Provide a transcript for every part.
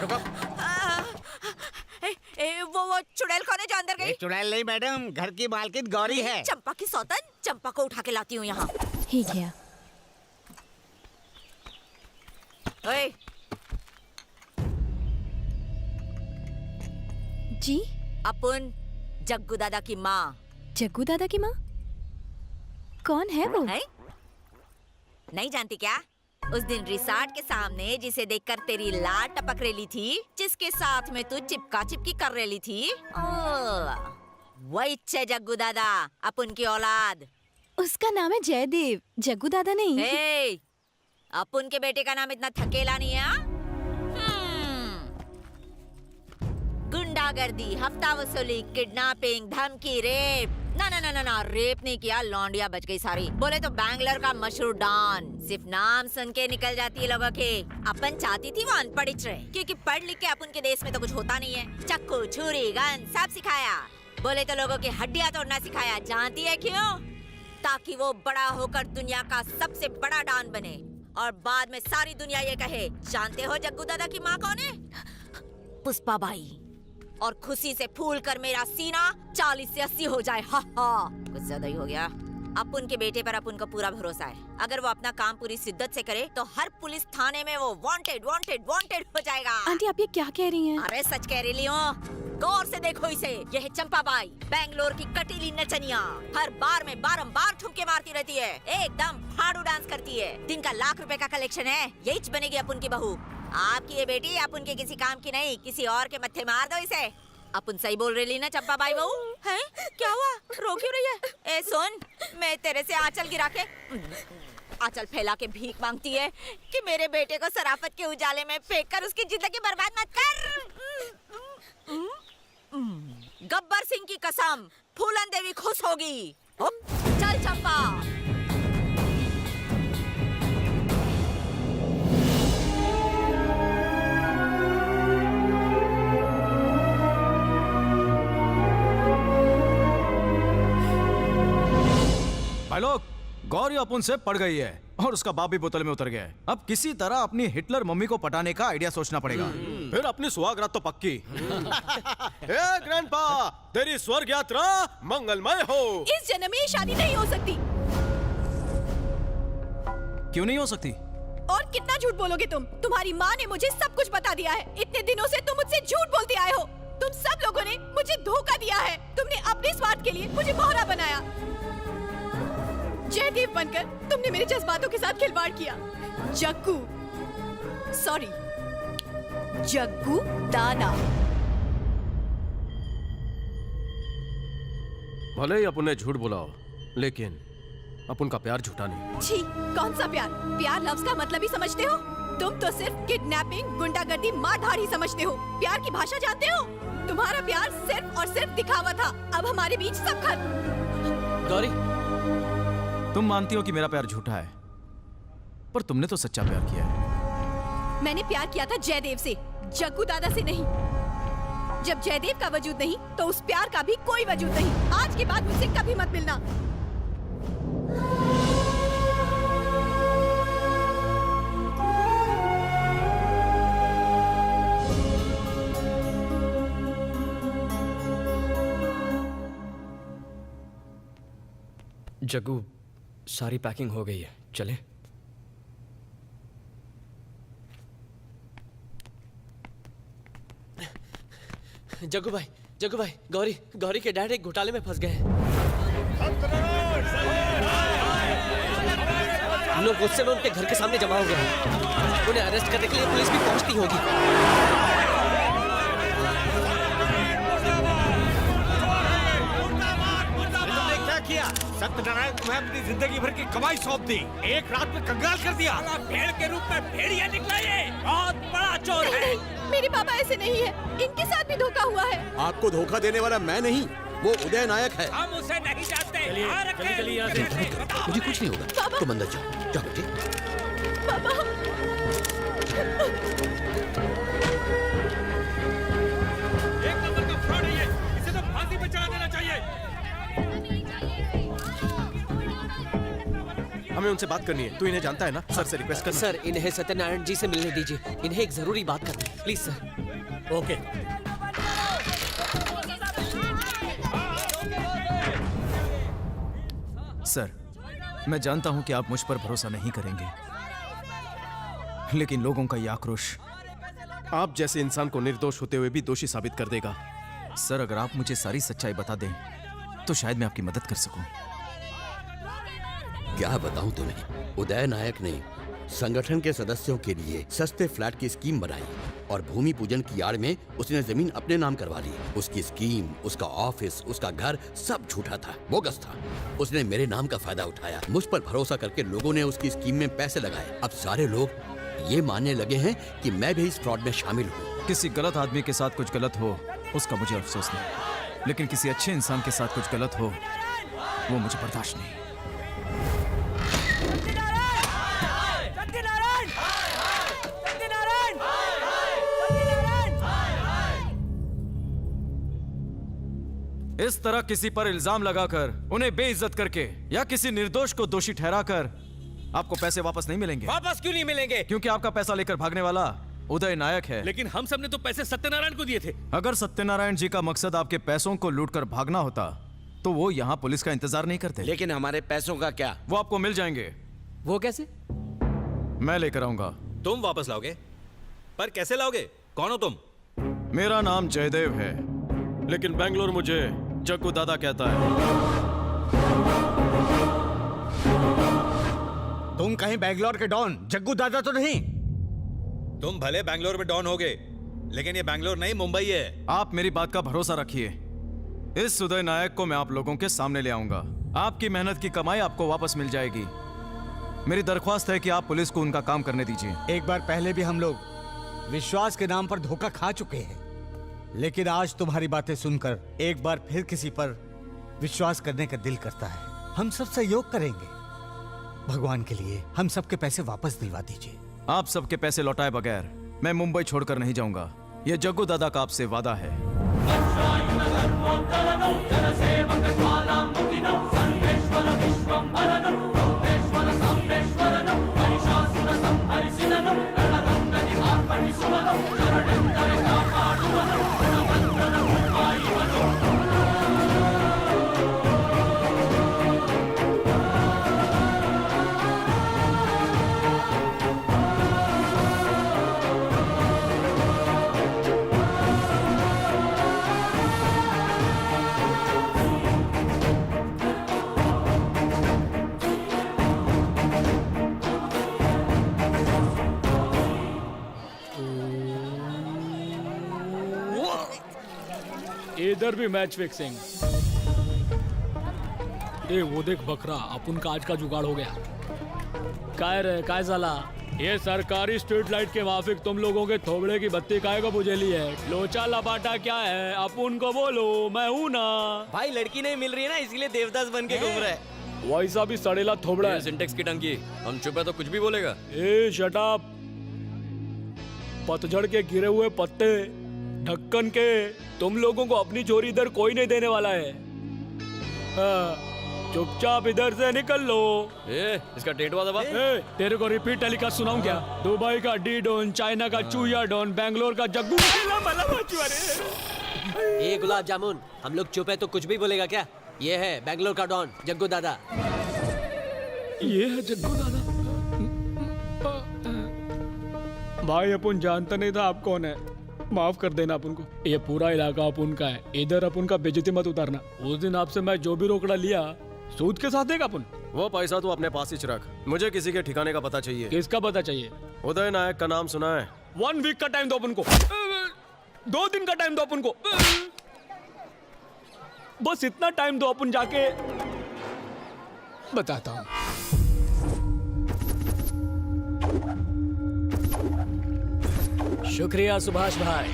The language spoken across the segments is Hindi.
रुको। वो चुड़ैल कौन है जो अंदर गई? चुड़ैल नहीं मैडम, घर की मालकिन गौरी है। चंपा की सौतन, चंपा को उठा के लाती हूँ यहाँ। ठीक है। ओए, जी? अपन जग्गू दादा की माँ। जग्गू दादा की माँ? कौन है वो? है? नहीं जानती क्या? उस दिन रिसॉर्ट के सामने जिसे देखकर तेरी लाट टपक रेली थी, जिसके साथ में तू चिपका चिपकी कर रेली थी, वही छे जग्गू दादा, अपन की औलाद। उसका नाम है जयदेव, जग्गू दादा नहीं। हे, अपन के बेटे का नाम इतना थकेला नहीं है? गुंडागर्दी, हफ्ता वसूली, किडनैपिंग, धमकी, रेप। ना, रेप नहीं किया, लौंडिया बच गई सारी। बोले तो बैंगलोर का मशहूर डॉन। सिर्फ नाम सुन के निकल जाती है लोगों के। अपन चाहती थी वो अनपढ़ रहे, क्योंकि पढ़ लिख के अपन के देश में तो कुछ होता नहीं है। चक्कू, छुरी, गन सब सिखाया। बोले तो लोगों की हड्डियां तोड़ना सिखाया। जानती है क्यों? ताकि वो बड़ा होकर दुनिया का सबसे बड़ा डॉन बने और बाद में सारी दुनिया ये कहे, जानते हो जग्गू दादा की माँ कौन है? पुष्पा बाई। और खुशी से फूल कर मेरा सीना 40 से 80 हो जाए। हा कुछ ज्यादा ही हो गया। अपन के बेटे पर अपन को पूरा भरोसा है। अगर वो अपना काम पूरी शिद्दत से करे तो हर पुलिस थाने में वो वांटेड वांटेड वांटेड हो जाएगा। आंटी आप ये क्या कह रही हैं? अरे सच कह रही हूँ। गौर से देखो इसे। यह है चंपा बाई, बैंगलोर की कटीली नचनिया। हर बार में बारंबार ठुमके मारती रहती है, एकदम फाड़ू डांस करती है। दिन का ₹1,00,000 का कलेक्शन है। यही बनेगी अपन की बहू। आपकी ये बेटी अपन के किसी काम की नहीं, किसी और के मत्थे मार दो इसे। अपन सही बोल रही ना चंपा बाई बहू? हैं? क्या हुआ? रो क्यों रही है? ए सुन, मैं तेरे से आंचल गिरा के आंचल फैला के भीख मांगती है कि मेरे बेटे को शराफत के उजाले में फेंककर उसकी जिंदगी बर्बाद मत कर। गब्बर सिंह की कसम, फूलन देवी खुश होगी। चल चंपा। भाई लोग, गौरी अपन से पड़ गई है और उसका बाप भी बोतल में उतर गया है। अब किसी तरह अपनी हिटलर मम्मी को पटाने का आइडिया सोचना पड़ेगा। फिर अपनी सुहागरात तो पक्की। हे ग्रैंडपा, तेरी स्वर्ग यात्रा मंगलमय हो। इस जन्म में ये शादी नहीं हो सकती। क्यों नहीं हो सकती? और कितना झूठ बोलोगे तुम? तुम्हारी माँ ने मुझे सब कुछ बता दिया है। इतने दिनों से तुम मुझसे झूठ बोलते आए हो। तुम सब लोगों ने मुझे धोखा दिया है। तुमने अपने स्वार्थ के लिए मुझे मोहरा बनाया। जयदेव बनकर तुमने मेरे जज्बातों के साथ खिलवाड़ किया। जग्गू, सॉरी, जग्गू दादा। भले ही अपन ने झूठ बुलाओ, लेकिन अपन का प्यार झूठा नहीं। छी, कौन सा प्यार? प्यार लफ्ज का मतलब ही समझते हो? तुम तो सिर्फ किडनैपिंग, गुंडागर्दी, मारधाड़ ही समझते हो। प्यार की भाषा जानते हो? तुम्हारा प्यार सिर्फ और सिर्फ दिखावा था। अब हमारे बीच सब खत्म। गौरी, तुम मानती हो कि मेरा प्यार झूठा है, पर तुमने तो सच्चा प्यार किया है। मैंने प्यार किया था जयदेव से, जग्गू दादा से नहीं। जब जयदेव का वजूद नहीं तो उस प्यार का भी कोई वजूद नहीं। आज के बाद मुझसे कभी मत मिलना। जग्गू, सारी पैकिंग हो गई है, चले? जग्गू भाई, गौरी के डैड एक घोटाले में फंस गए हैं। लोग गुस्से में उनके घर के सामने जमा हो गए हैं। उन्हें अरेस्ट करने के लिए पुलिस भी पहुंचती होगी। सत्यनारायण तुम्हें अपनी जिंदगी भर की कमाई सौंप दी, एक रात में कंगाल कर दिया। भेड़ के रूप में भेड़िया निकला, ये बहुत बड़ा चोर है। नहीं, मेरे पापा ऐसे नहीं है। इनके साथ भी धोखा हुआ है। आपको धोखा देने वाला मैं नहीं, वो उदय नायक है। हम उसे नहीं जानते। चलिए यहाँ से। मुझे कुछ नहीं होगा, तुम अंदर जाओ। जाओ बेटे। पापा। एक नंबर का फ्रॉड है ये, इसे तो फांसी पे चढ़ा देना चाहिए। हमें उनसे बात करनी है। तू इन्हें जानता है ना? सर से रिक्वेस्ट कर। सर इन्हें सत्यनारायण जी से मिलने दीजिए, इन्हें एक जरूरी बात करनी है, प्लीज सर। ओके। सर, मैं जानता हूं कि आप मुझ पर भरोसा नहीं करेंगे, लेकिन लोगों का यह आक्रोश आप जैसे इंसान को निर्दोष होते हुए भी दोषी साबित कर देगा। सर, अगर आप मुझे सारी सच्चाई बता दें तो शायद मैं आपकी मदद कर सकूं। क्या बताऊं तुम्हें, उदय नायक ने संगठन के सदस्यों के लिए सस्ते फ्लैट की स्कीम बनाई और भूमि पूजन की आड़ में उसने जमीन अपने नाम करवा ली। उसकी स्कीम, उसका ऑफिस, उसका घर सब झूठा था, बोगस था। उसने मेरे नाम का फायदा उठाया। मुझ पर भरोसा करके लोगों ने उसकी स्कीम में पैसे लगाए। अब सारे लोग ये मानने लगे हैं कि मैं भी इस फ्रॉड में शामिल हूँ। किसी गलत आदमी के साथ कुछ गलत हो उसका मुझे अफसोस नहीं, लेकिन किसी अच्छे इंसान के साथ कुछ गलत हो वो मुझे बर्दाश्त नहीं। इस तरह किसी पर इल्जाम लगाकर, उन्हें बेइज्जत करके या किसी निर्दोष को दोषी ठहराकर आपको पैसे वापस नहीं मिलेंगे। वापस क्यों नहीं मिलेंगे? क्योंकि आपका पैसा लेकर भागने वाला उदय नायक है। लेकिन हम सबने तो पैसे सत्यनारायण को दिए थे। अगर सत्यनारायण जी का मकसद आपके पैसों को लूटकर भागना होता तो वो यहाँ पुलिस का इंतजार नहीं करते। लेकिन हमारे पैसों का क्या? वो आपको मिल जाएंगे। वो कैसे? मैं लेकर आऊंगा। तुम वापस लाओगे? पर कैसे लाओगे? कौन हो तुम? मेरा नाम जयदेव है, लेकिन बेंगलोर मुझे जग्गू दादा कहता है। तुम कहीं बेंगलोर के डॉन जग्गू दादा तो नहीं? तुम भले बेंगलोर में डॉन होगे, लेकिन ये बेंगलोर नहीं, मुंबई है। आप मेरी बात का भरोसा रखिए। इस उदय नायक को मैं आप लोगों के सामने ले आऊंगा। आपकी मेहनत की कमाई आपको वापस मिल जाएगी। मेरी दरख्वास्त है कि आप पुलिस को उनका काम करने दीजिए। एक बार पहले भी हम लोग विश्वास के नाम पर धोखा खा चुके हैं, लेकिन आज तुम्हारी बातें सुनकर एक बार फिर किसी पर विश्वास करने का दिल करता है। हम सब सहयोग करेंगे। भगवान के लिए हम सबके पैसे वापस दिलवा दीजिए। आप सबके पैसे लौटाए बगैर मैं मुंबई छोड़कर नहीं जाऊंगा। यह जग्गू दादा का आपसे वादा है। इधर भी मैच फिक्सिंग। ए वो देख बकरा, अपन का आज का जुगाड़ हो गया। काय रे, काय साला? ये सरकारी स्ट्रीट लाइट के माफिक तुम लोगों के थोबड़े की बत्ती काय को बुझेली है? लोचा लपाटा क्या है? अपन को बोलो, मैं हूँ ना। भाई लड़की नहीं मिल रही है ना, इसलिए देवदास बन के घूम रहा है। वैसा भी सड़ेला थोबड़ा है। सिंटेक्स की टंकी, हम चुप है तो कुछ भी बोलेगा। ए शट अप। पतझड़ के गिरे हुए पत्ते, ढक्कन के, तुम लोगों को अपनी चोरी इधर कोई नहीं देने वाला है। चुपचाप इधर से निकल लो। इसका टेटवा दबा। तेरे को रिपीट टेलीकास्ट सुनाऊं क्या? दुबई का डी डॉन, चाइना का चूया डॉन, बेंगलोर का जग्गू। ए गुलाब जामुन, हम लोग चुप है तो कुछ भी बोलेगा क्या? ये है बेंगलोर का डॉन जग्गू दादा। ये है जग्गू दादा। भाई अपन जानता नहीं था आप कौन है, माफ कर देना अपन को। ये पूरा इलाका अपन का है, इधर अपन का बेइज्जती मत उतारना। उस दिन आपसे मैं जो भी रोकड़ा लिया सूद के साथ देगा अपन। वो पैसा तू अपने पास ही रख, मुझे किसी के ठिकाने का पता चाहिए। किसका पता चाहिए? उदय नायक का नाम सुना है? 1 वीक का टाइम दो अपन को, 2 दिन का टाइम दो अपन को, बस इतना टाइम दो, अपन जाके बताता हूँ। शुक्रिया सुभाष भाई।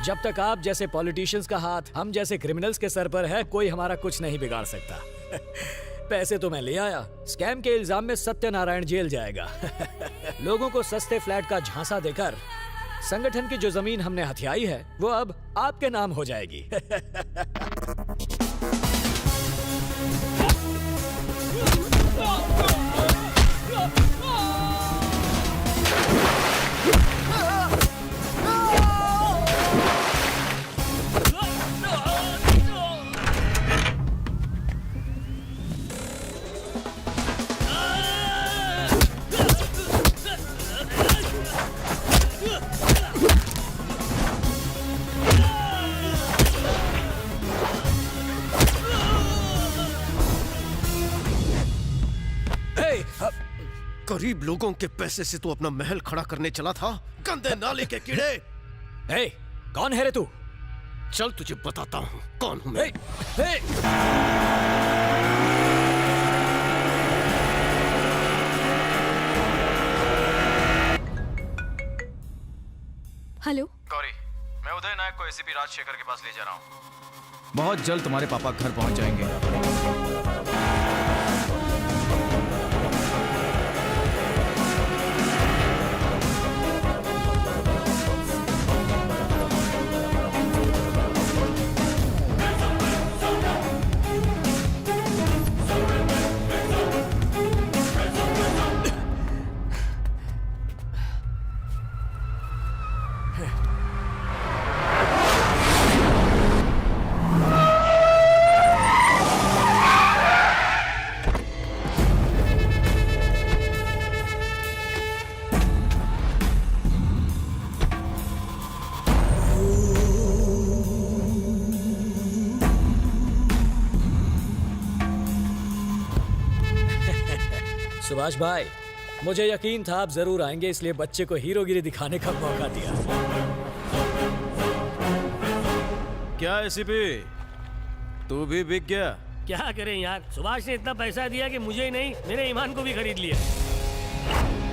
जब तक आप जैसे पॉलिटिशियंस का हाथ हम जैसे क्रिमिनल्स के सर पर है, कोई हमारा कुछ नहीं बिगाड़ सकता। पैसे तो मैं ले आया, स्कैम के इल्जाम में सत्यनारायण जेल जाएगा। लोगों को सस्ते फ्लैट का झांसा देकर संगठन की जो जमीन हमने हथियाई है वो अब आपके नाम हो जाएगी। गरीब लोगों के पैसे से तू अपना महल खड़ा करने चला था, गंदे नाले के कीड़े। ए, कौन है रे तू? चल तुझे बताता हूँ कौन हूँ मैं। हेलो गौरी, मैं उदय नायक को एसीपी राजशेखर के पास ले जा रहा हूँ। बहुत जल्द तुम्हारे पापा घर पहुंच जाएंगे। सुभाष भाई, मुझे यकीन था आप जरूर आएंगे, इसलिए बच्चे को हीरोगिरी दिखाने का मौका दिया। क्या एसीपी, तू भी बिक गया? क्या करें यार, सुभाष ने इतना पैसा दिया कि मुझे ही नहीं मेरे ईमान को भी खरीद लिया।